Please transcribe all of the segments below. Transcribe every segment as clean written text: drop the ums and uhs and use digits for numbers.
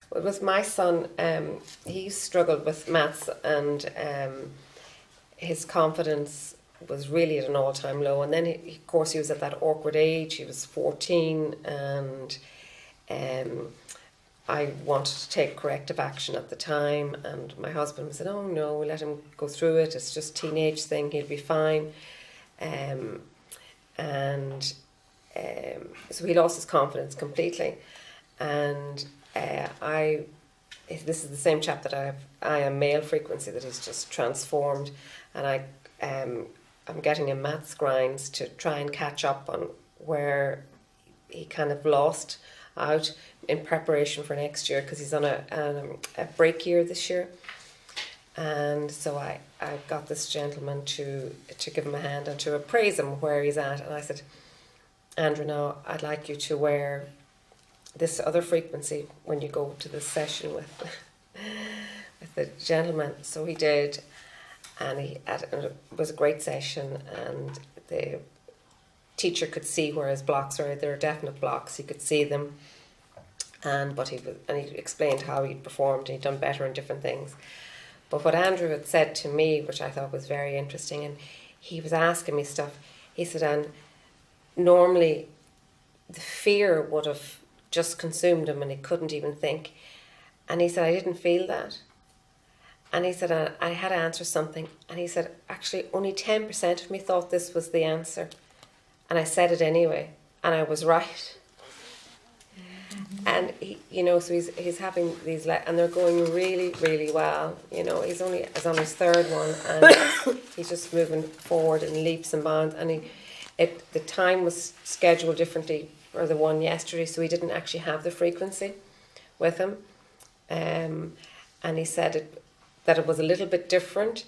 With my son, he struggled with maths, and his confidence was really at an all-time low. And then, of course, he was at that awkward age. He was 14, and I wanted to take corrective action at the time. And my husband said, "Oh no, we'll let him go through it. It's just a teenage thing. He'll be fine." So he lost his confidence completely, and this is the same chap that I am male frequency, that he's just transformed, and I'm getting him maths grinds to try and catch up on where he kind of lost out in preparation for next year, because he's on a break year this year. And so I got this gentleman to give him a hand and to appraise him where he's at. And I said, "Andrew, now I'd like you to wear this other frequency when you go to this session with the gentleman." So he did, and it was a great session, and the teacher could see where his blocks were. There are definite blocks, he could see them, but he explained how he'd performed and he'd done better in different things. But what Andrew had said to me, which I thought was very interesting, and he was asking me stuff, he said, "And normally the fear would have just consumed him and he couldn't even think." And he said, "I didn't feel that." And he said, "I had to answer something." And he said, "Actually, only 10% of me thought this was the answer. And I said it anyway. And I was right." And so he's having these, and they're going really, really well. He's on his third one, and he's just moving forward in leaps and bounds. And the time was scheduled differently for the one yesterday, so he didn't actually have the frequency with him. And he said that it was a little bit different.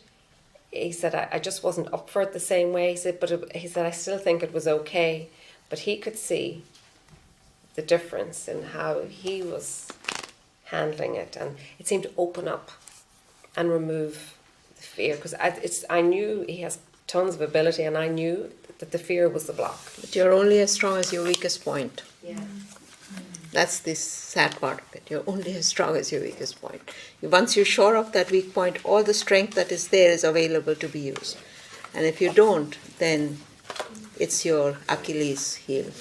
He said, I just wasn't up for it the same way. He said, he said, "I still think it was okay." But he could see the difference in how he was handling it, and it seemed to open up and remove the fear, because I knew he has tons of ability, and I knew that the fear was the block. But you're only as strong as your weakest point. Yeah. That's the sad part of it. You're only as strong as your weakest point. Once you shore up that weak point, all the strength that is there is available to be used. And if you don't, then it's your Achilles heel.